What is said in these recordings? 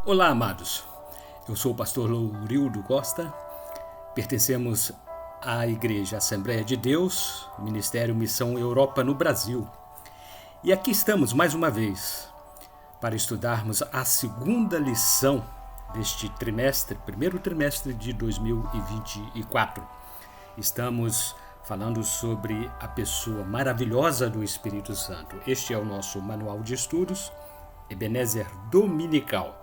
Olá, amados. Eu sou o pastor Lourildo Costa. Pertencemos à Igreja Assembleia de Deus, Ministério Missão Europa no Brasil. E aqui estamos mais uma vez para estudarmos a segunda lição deste trimestre, primeiro trimestre de 2024. Estamos falando sobre a pessoa maravilhosa do Espírito Santo. Este é o nosso manual de estudos, Ebenezer Dominical.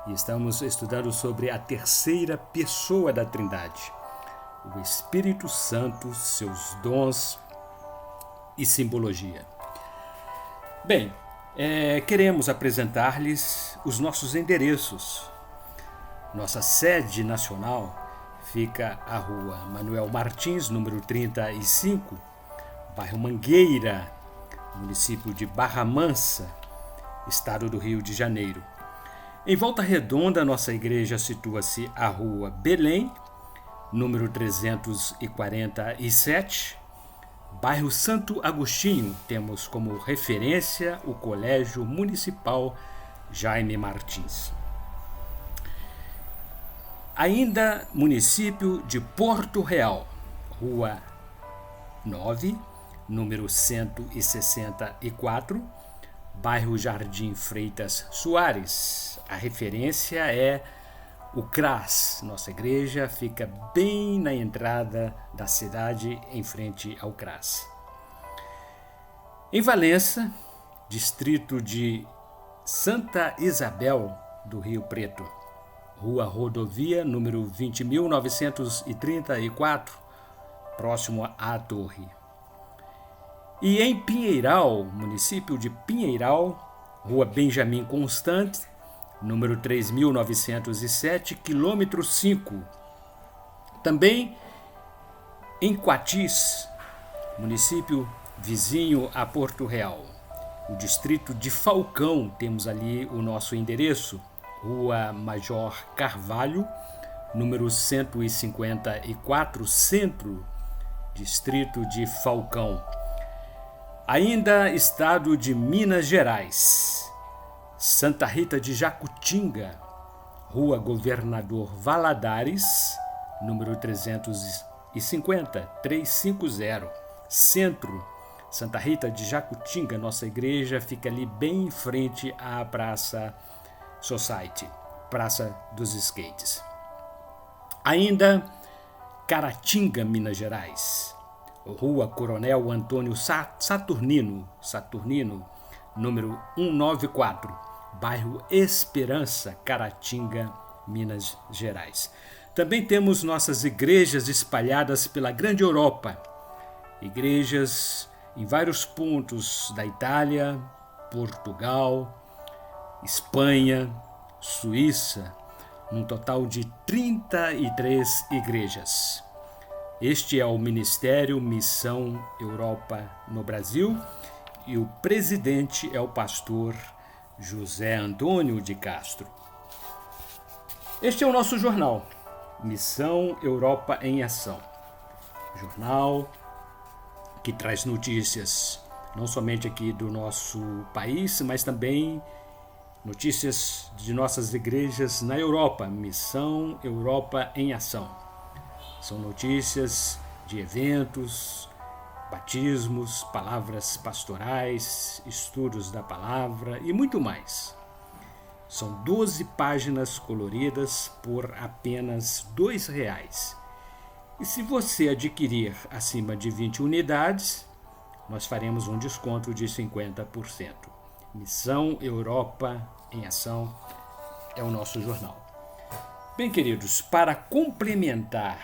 E estamos estudando sobre a terceira pessoa da Trindade, o Espírito Santo, seus dons e simbologia. Bem, queremos apresentar-lhes os nossos endereços. Nossa sede nacional fica à rua Manuel Martins, número 35, bairro Mangueira, município de Barra Mansa, estado do Rio de Janeiro. Em Volta Redonda, nossa igreja situa-se à rua Belém, número 347, bairro Santo Agostinho. Temos como referência o Colégio Municipal Jaime Martins. Ainda município de Porto Real, rua 9, número 164, bairro Jardim Freitas Soares. A referência é o CRAS. Nossa igreja fica bem na entrada da cidade, em frente ao CRAS. Em Valença, distrito de Santa Isabel do Rio Preto, rua Rodovia, número 20.934, próximo à Torre. E em Pinheiral, município de Pinheiral, rua Benjamin Constant, número 3.907, quilômetro 5. Também em Quatis, município vizinho a Porto Real, o distrito de Falcão, temos ali o nosso endereço, rua Major Carvalho, número 154, centro, distrito de Falcão. Ainda estado de Minas Gerais, Santa Rita de Jacutinga, rua Governador Valadares, número 350, centro, Santa Rita de Jacutinga. Nossa igreja fica ali bem em frente à Praça Society, Praça dos Skates. Ainda Caratinga, Minas Gerais, rua Coronel Antônio Saturnino, número 194, bairro Esperança, Caratinga, Minas Gerais. Também temos nossas igrejas espalhadas pela grande Europa, igrejas em vários pontos da Itália, Portugal, Espanha, Suíça, num total de 33 igrejas. Este é o Ministério Missão Europa no Brasil e o presidente é o pastor José Antônio de Castro. Este é o nosso jornal, Missão Europa em Ação. Jornal que traz notícias não somente aqui do nosso país, mas também notícias de nossas igrejas na Europa, Missão Europa em Ação. São notícias de eventos, batismos, palavras pastorais, estudos da palavra e muito mais. São 12 páginas coloridas por apenas R$2. E se você adquirir acima de 20 unidades, nós faremos um desconto de 50%. Missão Europa em Ação é o nosso jornal. Bem, queridos, para complementar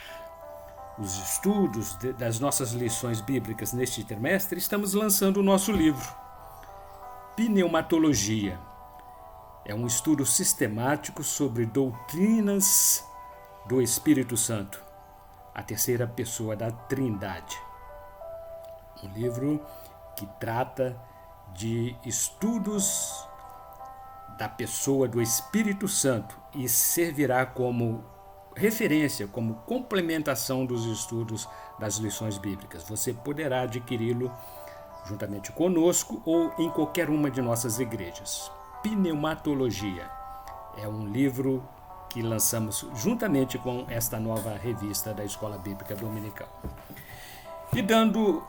os estudos das nossas lições bíblicas neste trimestre, estamos lançando o nosso livro, Pneumatologia. É um estudo sistemático sobre doutrinas do Espírito Santo, a terceira pessoa da Trindade. Um livro que trata de estudos da pessoa do Espírito Santo e servirá como referência, como complementação dos estudos das lições bíblicas. Você poderá adquiri-lo juntamente conosco ou em qualquer uma de nossas igrejas. Pneumatologia é um livro que lançamos juntamente com esta nova revista da Escola Bíblica Dominical. E dando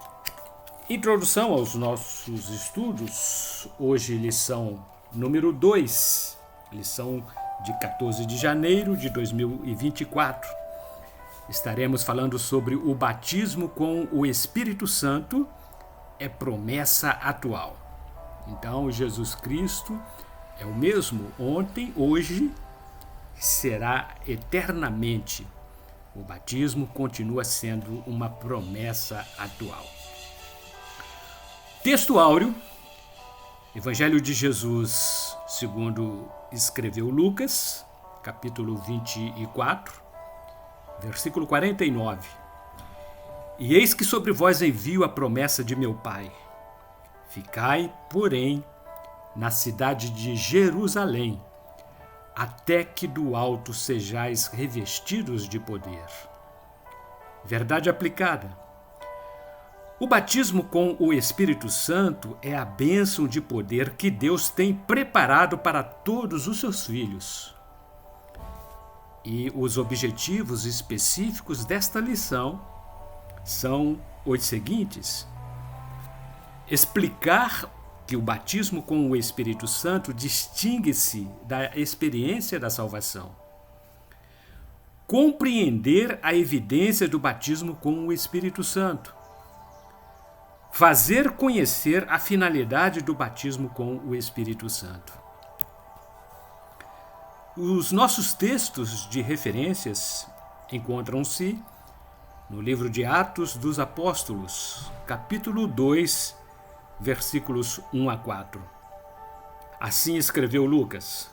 introdução aos nossos estudos, hoje lição número 2, lição de 14 de janeiro de 2024. Estaremos falando sobre o batismo com o Espírito Santo, é promessa atual. Então, Jesus Cristo é o mesmo ontem, hoje, será eternamente. O batismo continua sendo uma promessa atual. Texto áureo, Evangelho de Jesus, segundo escreveu Lucas, capítulo 24, versículo 49. E eis que sobre vós envio a promessa de meu Pai. Ficai, porém, na cidade de Jerusalém, até que do alto sejais revestidos de poder. Verdade aplicada. O batismo com o Espírito Santo é a bênção de poder que Deus tem preparado para todos os seus filhos. E os objetivos específicos desta lição são os seguintes: explicar que o batismo com o Espírito Santo distingue-se da experiência da salvação. Compreender a evidência do batismo com o Espírito Santo. Fazer conhecer a finalidade do batismo com o Espírito Santo. Os nossos textos de referências encontram-se no livro de Atos dos Apóstolos, capítulo 2, versículos 1 a 4. Assim escreveu Lucas: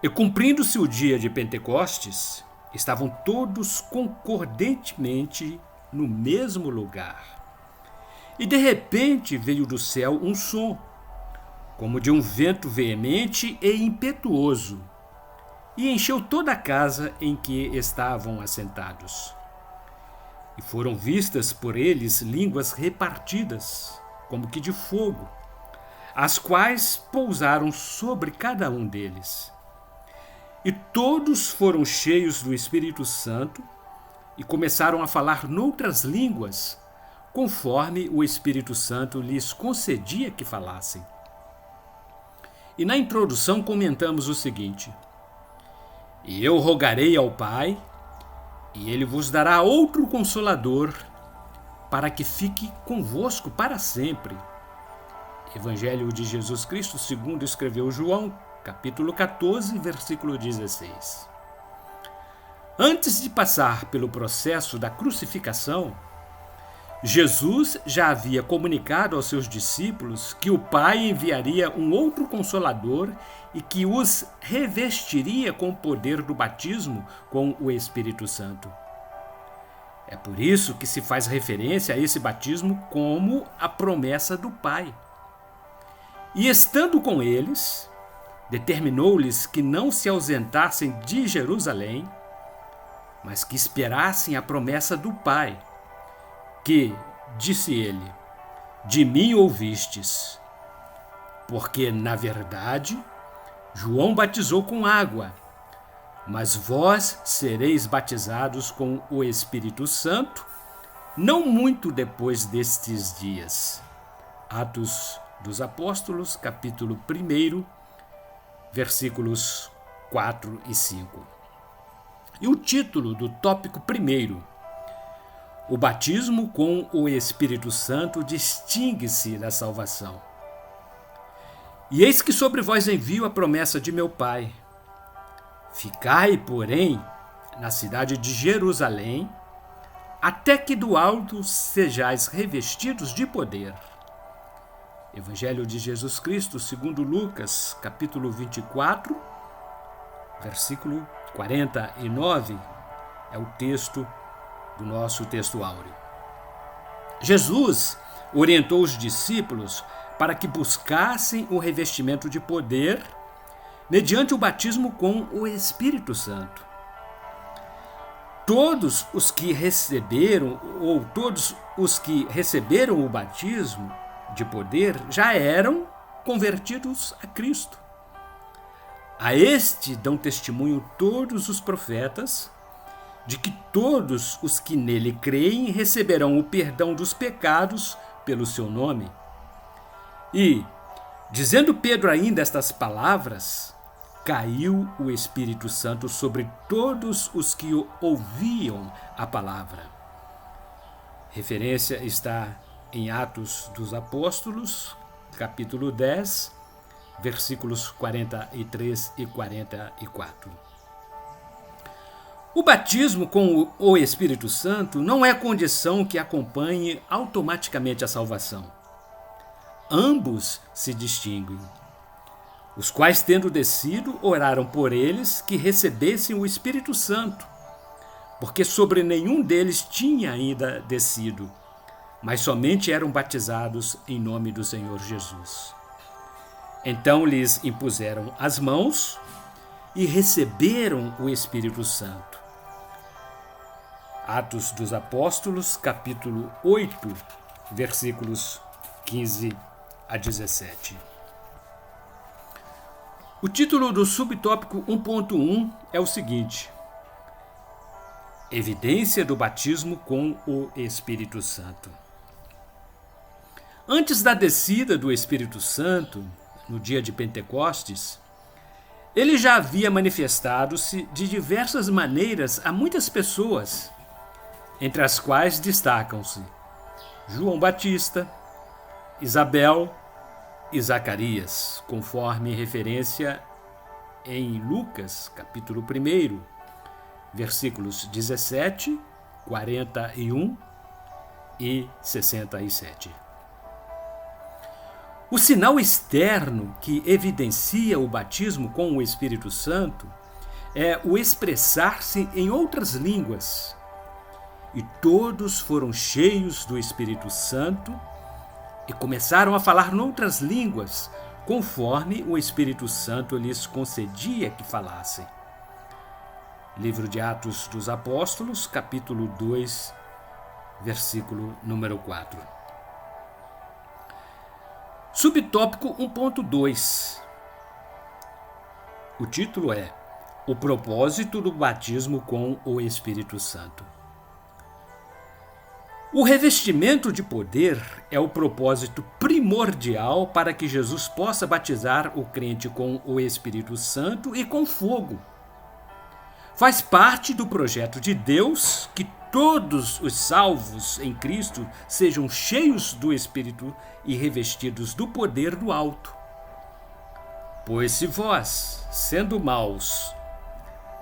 E cumprindo-se o dia de Pentecostes, estavam todos concordantemente no mesmo lugar. E de repente veio do céu um som, como de um vento veemente e impetuoso, e encheu toda a casa em que estavam assentados. E foram vistas por eles línguas repartidas, como que de fogo, as quais pousaram sobre cada um deles. E todos foram cheios do Espírito Santo e começaram a falar noutras línguas, conforme o Espírito Santo lhes concedia que falassem. E na introdução comentamos o seguinte: E eu rogarei ao Pai, e ele vos dará outro Consolador, para que fique convosco para sempre. Evangelho de Jesus Cristo, segundo escreveu João, capítulo 14, versículo 16. Antes de passar pelo processo da crucificação, Jesus já havia comunicado aos seus discípulos que o Pai enviaria um outro Consolador e que os revestiria com o poder do batismo com o Espírito Santo. É por isso que se faz referência a esse batismo como a promessa do Pai. E estando com eles, determinou-lhes que não se ausentassem de Jerusalém, mas que esperassem a promessa do Pai, que, disse ele, de mim ouvistes. Porque, na verdade, João batizou com água, mas vós sereis batizados com o Espírito Santo, não muito depois destes dias. Atos dos Apóstolos, capítulo 1, versículos 4 e 5. E o título do tópico 1: O batismo com o Espírito Santo distingue-se da salvação. E eis que sobre vós envio a promessa de meu Pai. Ficai, porém, na cidade de Jerusalém, até que do alto sejais revestidos de poder. Evangelho de Jesus Cristo, segundo Lucas, capítulo 24, versículo 49, é o texto do nosso texto áureo. Jesus orientou os discípulos para que buscassem o revestimento de poder mediante o batismo com o Espírito Santo. Todos os que receberam o batismo de poder já eram convertidos a Cristo. A este dão testemunho todos os profetas, de que todos os que nele creem receberão o perdão dos pecados pelo seu nome. E, dizendo Pedro ainda estas palavras, caiu o Espírito Santo sobre todos os que ouviam a palavra. Referência está em Atos dos Apóstolos, capítulo 10, versículos 43 e 44. O batismo com o Espírito Santo não é condição que acompanhe automaticamente a salvação. Ambos se distinguem, os quais, tendo descido, oraram por eles que recebessem o Espírito Santo, porque sobre nenhum deles tinha ainda descido, mas somente eram batizados em nome do Senhor Jesus. Então lhes impuseram as mãos e receberam o Espírito Santo. Atos dos Apóstolos, capítulo 8, versículos 15 a 17. O título do subtópico 1.1 é o seguinte: Evidência do batismo com o Espírito Santo. Antes da descida do Espírito Santo, no dia de Pentecostes, ele já havia manifestado-se de diversas maneiras a muitas pessoas, entre as quais destacam-se João Batista, Isabel e Zacarias, conforme referência em Lucas, capítulo 1, versículos 17, 41 e 67. O sinal externo que evidencia o batismo com o Espírito Santo é o expressar-se em outras línguas. E todos foram cheios do Espírito Santo e começaram a falar noutras línguas, conforme o Espírito Santo lhes concedia que falassem. Livro de Atos dos Apóstolos, capítulo 2, versículo número 4. Subtópico 1.2. O título é O propósito do batismo com o Espírito Santo. O revestimento de poder é o propósito primordial para que Jesus possa batizar o crente com o Espírito Santo e com fogo. Faz parte do projeto de Deus que todos os salvos em Cristo sejam cheios do Espírito e revestidos do poder do alto. Pois se vós, sendo maus,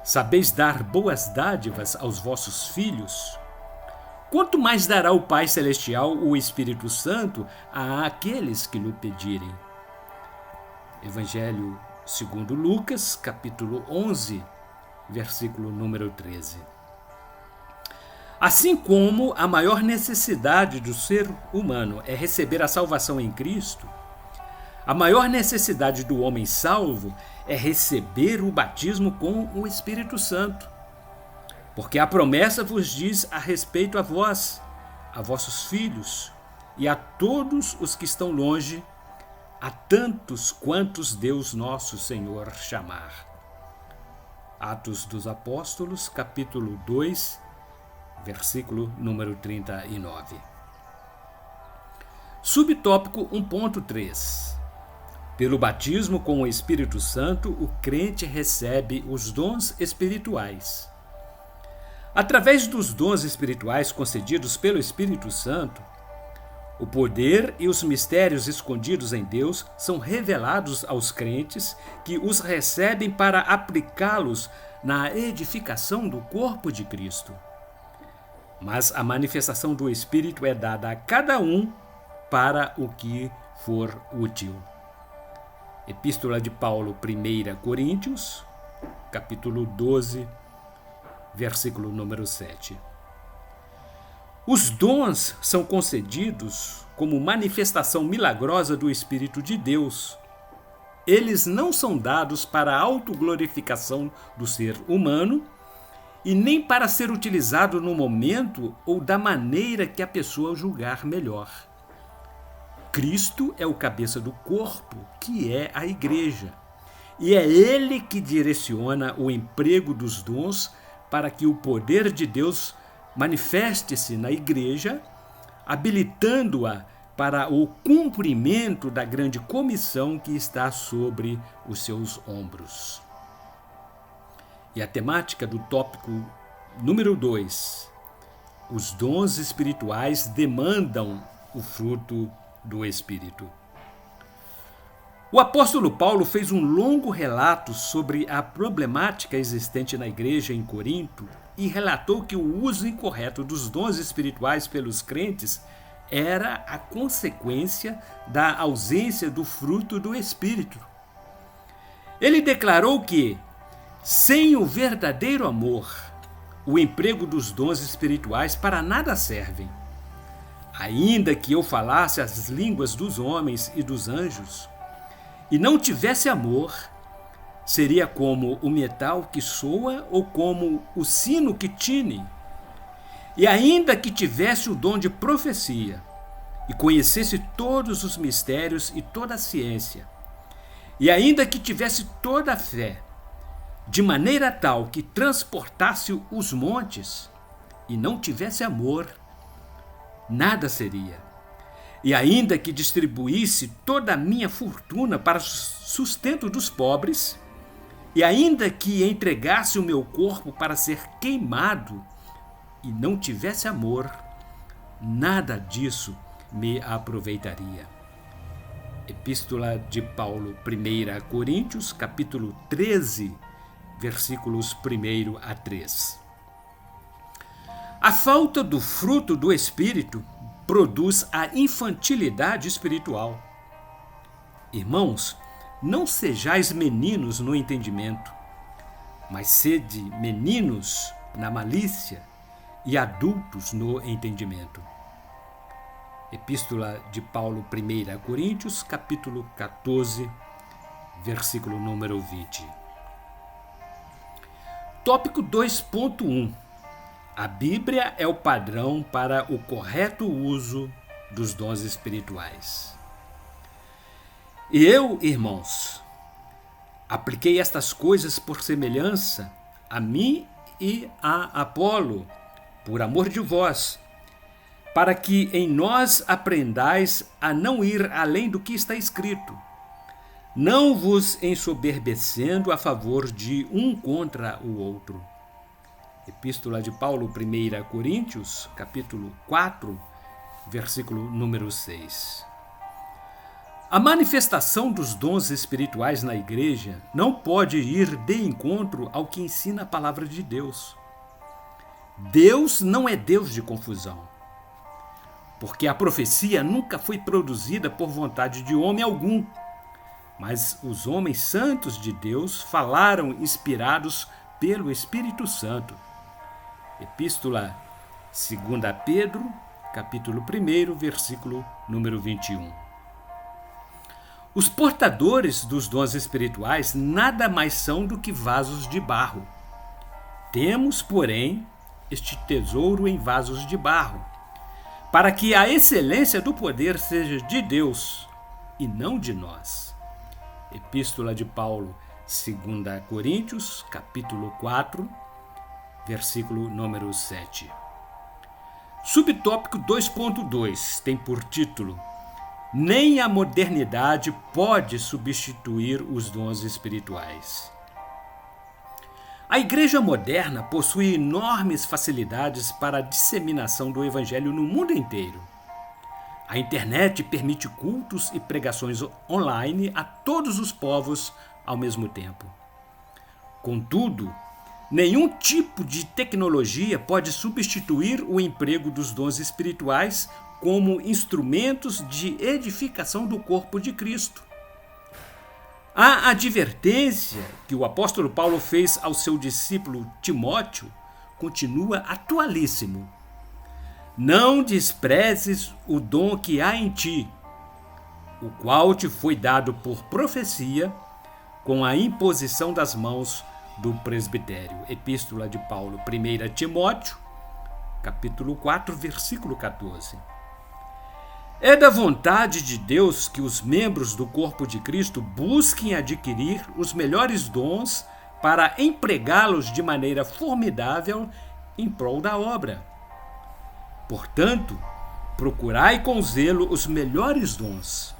sabeis dar boas dádivas aos vossos filhos, quanto mais dará o Pai Celestial o Espírito Santo àqueles que lhe pedirem. Evangelho segundo Lucas, capítulo 11, versículo número 13. Assim como a maior necessidade do ser humano é receber a salvação em Cristo, a maior necessidade do homem salvo é receber o batismo com o Espírito Santo. Porque a promessa vos diz a respeito a vós, a vossos filhos e a todos os que estão longe, a tantos quantos Deus nosso Senhor chamar. Atos dos Apóstolos, capítulo 2, versículo número 39. Subtópico 1.3. Pelo batismo com o Espírito Santo, o crente recebe os dons espirituais. Através dos dons espirituais concedidos pelo Espírito Santo, o poder e os mistérios escondidos em Deus são revelados aos crentes que os recebem para aplicá-los na edificação do corpo de Cristo. Mas a manifestação do Espírito é dada a cada um para o que for útil. Epístola de Paulo, 1 Coríntios, capítulo 12, versículo número 7. Os dons são concedidos como manifestação milagrosa do Espírito de Deus. Eles não são dados para a autoglorificação do ser humano e nem para ser utilizado no momento ou da maneira que a pessoa julgar melhor. Cristo é o cabeça do corpo, que é a igreja. e é Ele que direciona o emprego dos dons para que o poder de Deus manifeste-se na igreja, habilitando-a para o cumprimento da grande comissão que está sobre os seus ombros. E a temática do tópico número 2, os dons espirituais demandam o fruto do Espírito. O apóstolo Paulo fez um longo relato sobre a problemática existente na igreja em Corinto e relatou que o uso incorreto dos dons espirituais pelos crentes era a consequência da ausência do fruto do Espírito. Ele declarou que, sem o verdadeiro amor, o emprego dos dons espirituais para nada servem. Ainda que eu falasse as línguas dos homens e dos anjos, e não tivesse amor, seria como o metal que soa ou como o sino que tine. E ainda que tivesse o dom de profecia, e conhecesse todos os mistérios e toda a ciência, e ainda que tivesse toda a fé, de maneira tal que transportasse os montes, e não tivesse amor, nada seria. E ainda que distribuísse toda a minha fortuna para sustento dos pobres, e ainda que entregasse o meu corpo para ser queimado, e não tivesse amor, nada disso me aproveitaria. Epístola de Paulo, 1 Coríntios, capítulo 13, versículos 1 a 3. A falta do fruto do Espírito produz a infantilidade espiritual. Irmãos, não sejais meninos no entendimento, mas sede meninos na malícia e adultos no entendimento. Epístola de Paulo, 1 Coríntios, capítulo 14, versículo número 20. Tópico 2.1. A Bíblia é o padrão para o correto uso dos dons espirituais. E eu, irmãos, apliquei estas coisas por semelhança a mim e a Apolo, por amor de vós, para que em nós aprendais a não ir além do que está escrito, não vos ensoberbecendo a favor de um contra o outro. Epístola de Paulo, 1 Coríntios, capítulo 4, versículo número 6. A manifestação dos dons espirituais na igreja não pode ir de encontro ao que ensina a palavra de Deus. Deus não é Deus de confusão, porque a profecia nunca foi produzida por vontade de homem algum, mas os homens santos de Deus falaram inspirados pelo Espírito Santo. Epístola 2 Pedro, capítulo 1, versículo número 21. Os portadores dos dons espirituais nada mais são do que vasos de barro. Temos, porém, este tesouro em vasos de barro, para que a excelência do poder seja de Deus e não de nós. Epístola de Paulo, 2 Coríntios, capítulo 4, versículo número 7. Subtópico 2.2 tem por título: Nem a modernidade pode substituir os dons espirituais. A igreja moderna possui enormes facilidades para a disseminação do evangelho no mundo inteiro. A internet permite cultos e pregações online a todos os povos ao mesmo tempo. Contudo, nenhum tipo de tecnologia pode substituir o emprego dos dons espirituais como instrumentos de edificação do corpo de Cristo. A advertência que o apóstolo Paulo fez ao seu discípulo Timóteo continua atualíssimo. Não desprezes o dom que há em ti, o qual te foi dado por profecia com a imposição das mãos do presbitério. Epístola de Paulo, 1 Timóteo, capítulo 4, versículo 14. É da vontade de Deus que os membros do corpo de Cristo busquem adquirir os melhores dons para empregá-los de maneira formidável em prol da obra. Portanto, procurai com zelo os melhores dons,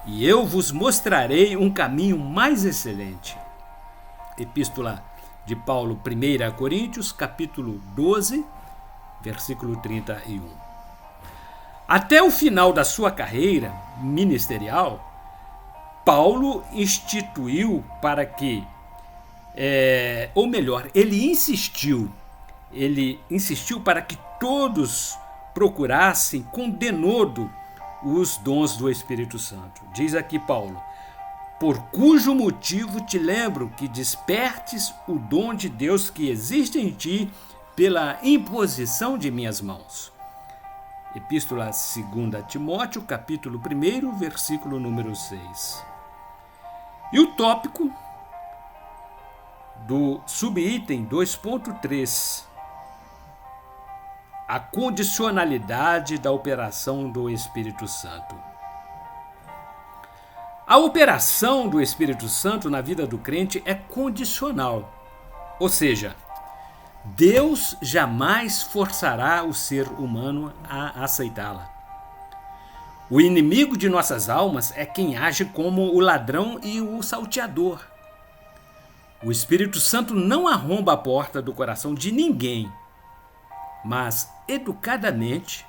e eu vos mostrarei um caminho mais excelente. Epístola de Paulo, 1 Coríntios, capítulo 12, versículo 31. Até o final da sua carreira ministerial, Paulo instituiu para que, ele insistiu para que todos procurassem com denodo os dons do Espírito Santo. Diz aqui Paulo: por cujo motivo te lembro que despertes o dom de Deus que existe em ti pela imposição de minhas mãos. Epístola 2 Timóteo, capítulo 1, versículo número 6. E o tópico do subitem 2.3, a condicionalidade da operação do Espírito Santo. A operação do Espírito Santo na vida do crente é condicional, ou seja, Deus jamais forçará o ser humano a aceitá-la. O inimigo de nossas almas é quem age como o ladrão e o salteador. O Espírito Santo não arromba a porta do coração de ninguém, mas educadamente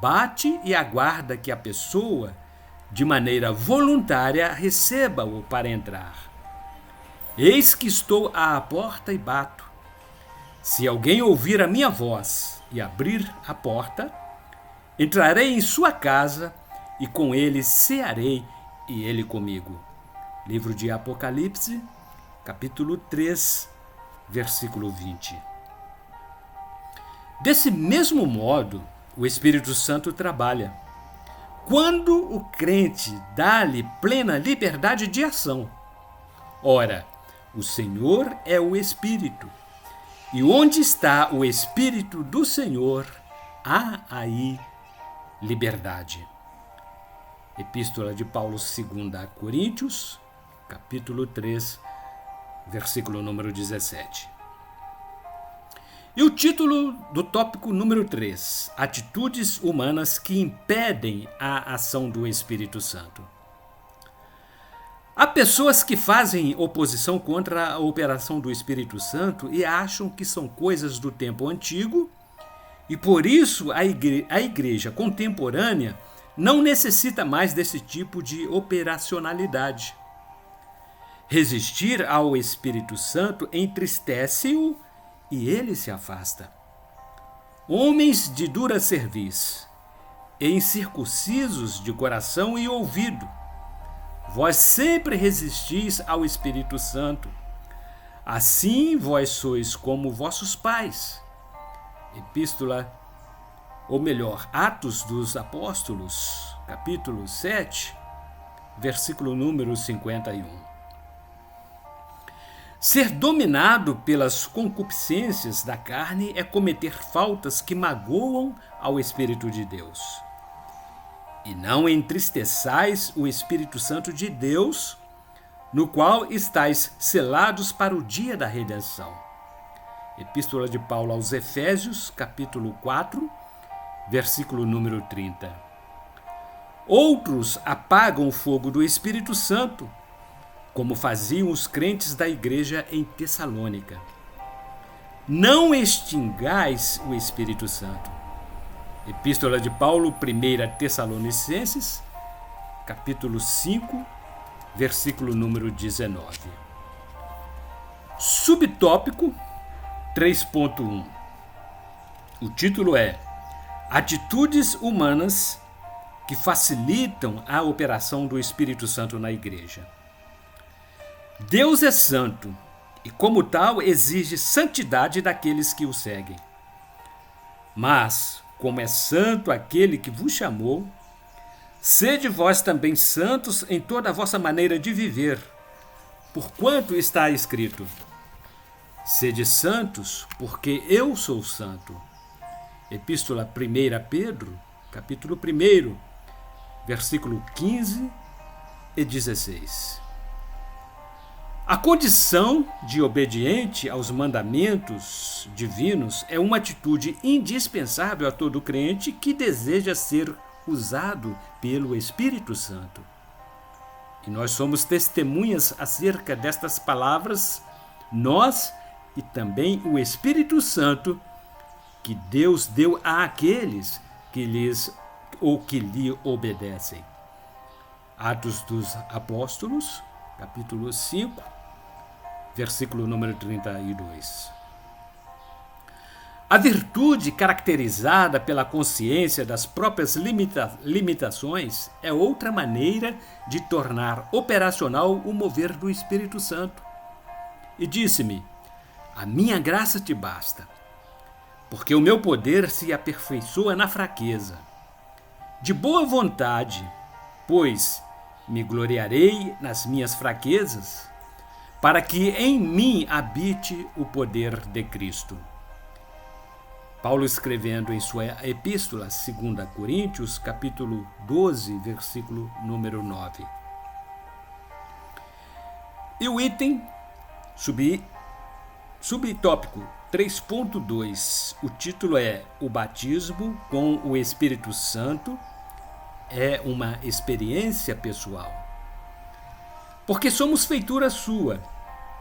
bate e aguarda que a pessoa, de maneira voluntária, receba-o para entrar. Eis que estou à porta e bato. Se alguém ouvir a minha voz e abrir a porta, entrarei em sua casa e com ele cearei e ele comigo. Livro de Apocalipse, capítulo 3, versículo 20. Desse mesmo modo, o Espírito Santo trabalha quando o crente dá-lhe plena liberdade de ação. Ora, o Senhor é o Espírito, e onde está o Espírito do Senhor, há aí liberdade. Epístola de Paulo 2 Coríntios, capítulo 3, versículo número 17. E o título do tópico número 3, atitudes humanas que impedem a ação do Espírito Santo. Há pessoas que fazem oposição contra a operação do Espírito Santo e acham que são coisas do tempo antigo, e por isso a igreja contemporânea não necessita mais desse tipo de operacionalidade. Resistir ao Espírito Santo entristece-o e ele se afasta. Homens de dura cerviz e incircuncisos de coração e ouvido, vós sempre resistis ao Espírito Santo. Assim vós sois como vossos pais. Atos dos Apóstolos, capítulo 7, versículo número 51. Ser dominado pelas concupiscências da carne é cometer faltas que magoam ao Espírito de Deus. E não entristeçais o Espírito Santo de Deus, no qual estáis selados para o dia da redenção. Epístola de Paulo aos Efésios, capítulo 4, versículo número 30. Outros apagam o fogo do Espírito Santo, como faziam os crentes da igreja em Tessalônica. Não extingais o Espírito Santo. Epístola de Paulo, 1 Tessalonicenses, capítulo 5, versículo número 19. Subtópico 3.1. O título é Atitudes humanas que facilitam a operação do Espírito Santo na igreja. Deus é santo e, como tal, exige santidade daqueles que o seguem. Mas, como é santo aquele que vos chamou, sede vós também santos em toda a vossa maneira de viver, porquanto está escrito: sede santos, porque eu sou santo. Epístola 1 Pedro, capítulo 1, versículo 15 e 16. A condição de obediente aos mandamentos divinos é uma atitude indispensável a todo crente que deseja ser usado pelo Espírito Santo. E nós somos testemunhas acerca destas palavras, nós e também o Espírito Santo, que Deus deu àqueles que lhe obedecem. Atos dos Apóstolos, capítulo 5, versículo número 32. A virtude caracterizada pela consciência das próprias limitações é outra maneira de tornar operacional o mover do Espírito Santo. E disse-me: a minha graça te basta, porque o meu poder se aperfeiçoa na fraqueza. De boa vontade, pois, me gloriarei nas minhas fraquezas, para que em mim habite o poder de Cristo. Paulo, escrevendo em sua epístola, 2 Coríntios, capítulo 12, versículo número 9. E o item subtópico 3.2, o título é: o batismo com o Espírito Santo é uma experiência pessoal. Porque somos feitura sua,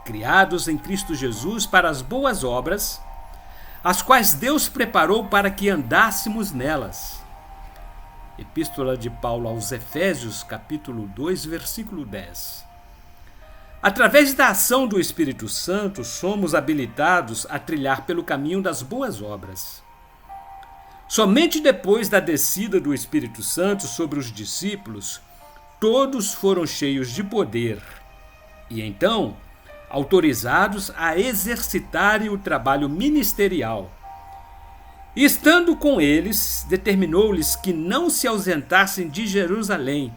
criados em Cristo Jesus para as boas obras, as quais Deus preparou para que andássemos nelas. Epístola de Paulo aos Efésios, capítulo 2, versículo 10. Através da ação do Espírito Santo, somos habilitados a trilhar pelo caminho das boas obras. Somente depois da descida do Espírito Santo sobre os discípulos, todos foram cheios de poder e então autorizados a exercitarem o trabalho ministerial. E estando com eles, determinou-lhes que não se ausentassem de Jerusalém,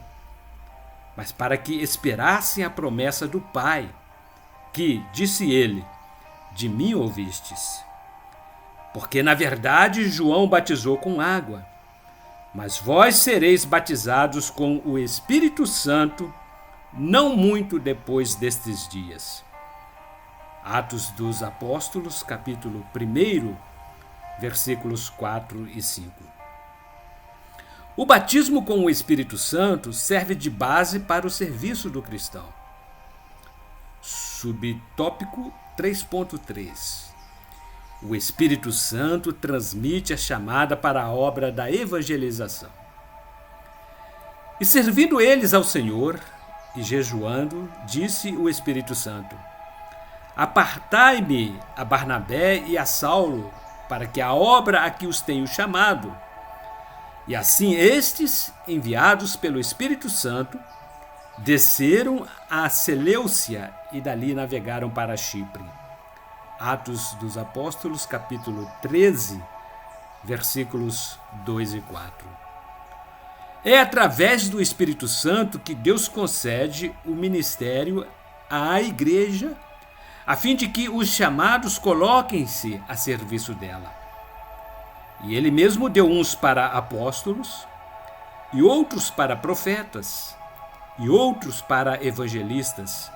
mas para que esperassem a promessa do Pai, que, disse ele, de mim ouvistes. Porque, na verdade, João batizou com água, mas vós sereis batizados com o Espírito Santo, não muito depois destes dias. Atos dos Apóstolos, capítulo 1, versículos 4 e 5. O batismo com o Espírito Santo serve de base para o serviço do cristão. Subtópico 3.3. O Espírito Santo transmite a chamada para a obra da evangelização. E servindo eles ao Senhor e jejuando, disse o Espírito Santo: apartai-me a Barnabé e a Saulo, para que a obra a que os tenho chamado. E assim estes, enviados pelo Espírito Santo, desceram a Seleucia e dali navegaram para Chipre. Atos dos Apóstolos, capítulo 13, versículos 2 e 4. É através do Espírito Santo que Deus concede o ministério à igreja, a fim de que os chamados coloquem-se a serviço dela. E ele mesmo deu uns para apóstolos, e outros para profetas, e outros para evangelistas,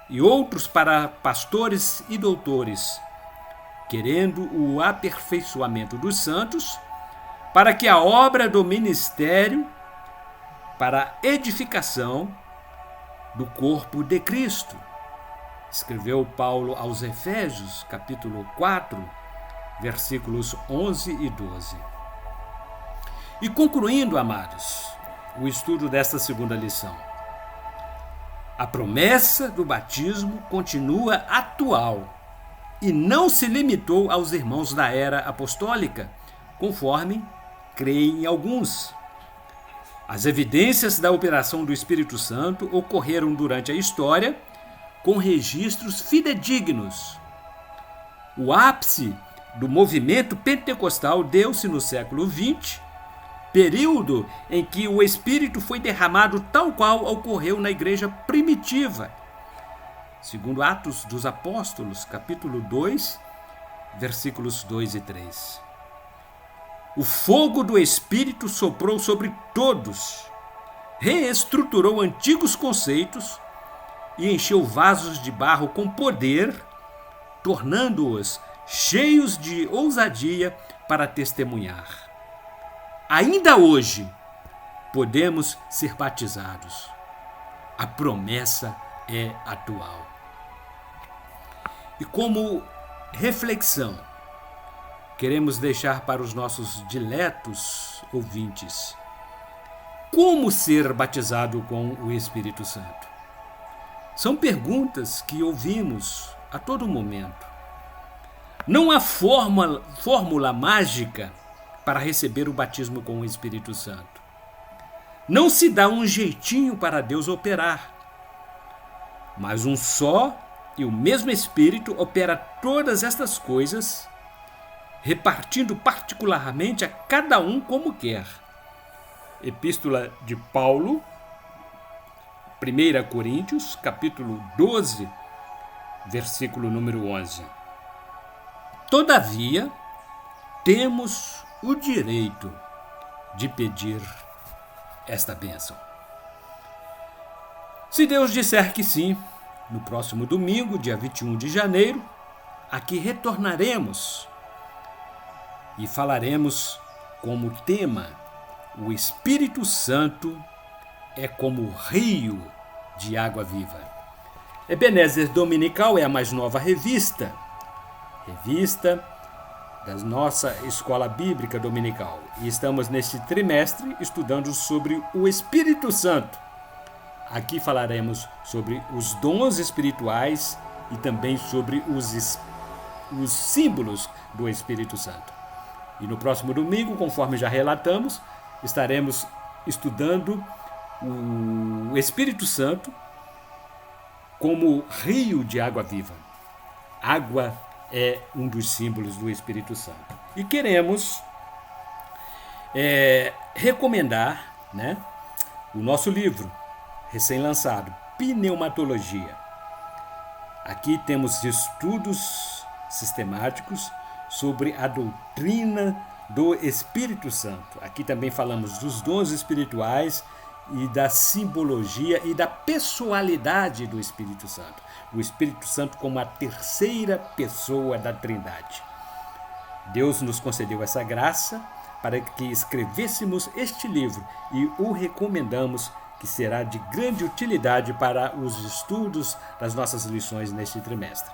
e outros para pastores e doutores, querendo o aperfeiçoamento dos santos, para que a obra do ministério, para a edificação do corpo de Cristo. Escreveu Paulo aos Efésios, capítulo 4, versículos 11 e 12. E concluindo, amados, o estudo desta segunda lição. A promessa do batismo continua atual e não se limitou aos irmãos da era apostólica, conforme creem alguns. As evidências da operação do Espírito Santo ocorreram durante a história com registros fidedignos. O ápice do movimento pentecostal deu-se no século XX, período em que o Espírito foi derramado tal qual ocorreu na igreja primitiva. Segundo Atos dos Apóstolos, capítulo 2, versículos 2 e 3. O fogo do Espírito soprou sobre todos, reestruturou antigos conceitos e encheu vasos de barro com poder, tornando-os cheios de ousadia para testemunhar. Ainda hoje, podemos ser batizados. A promessa é atual. E como reflexão, queremos deixar para os nossos diletos ouvintes como ser batizado com o Espírito Santo. São perguntas que ouvimos a todo momento. Não há fórmula mágica para receber o batismo com o Espírito Santo. Não se dá um jeitinho para Deus operar, mas um só e o mesmo Espírito opera todas estas coisas, repartindo particularmente a cada um como quer. Epístola de Paulo, 1 Coríntios, capítulo 12, versículo número 11. Todavia, temos o direito de pedir esta bênção. Se Deus disser que sim, no próximo domingo, dia 21 de janeiro, aqui retornaremos e falaremos como tema: o Espírito Santo é como rio de água viva. Ebenezer Dominical é a mais nova revista da nossa Escola Bíblica Dominical. E estamos neste trimestre estudando sobre o Espírito Santo. Aqui falaremos sobre os dons espirituais e também sobre os símbolos do Espírito Santo. E no próximo domingo, conforme já relatamos, estaremos estudando o Espírito Santo como rio de água viva. Água é um dos símbolos do Espírito Santo. E queremos recomendar, o nosso livro recém-lançado, Pneumatologia. Aqui temos estudos sistemáticos sobre a doutrina do Espírito Santo. Aqui também falamos dos dons espirituais e da simbologia e da pessoalidade do Espírito Santo. O Espírito Santo como a terceira pessoa da Trindade. Deus nos concedeu essa graça para que escrevêssemos este livro e o recomendamos, que será de grande utilidade para os estudos das nossas lições neste trimestre.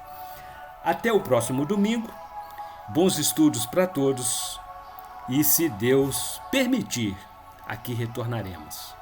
Até o próximo domingo, bons estudos para todos e, se Deus permitir, aqui retornaremos.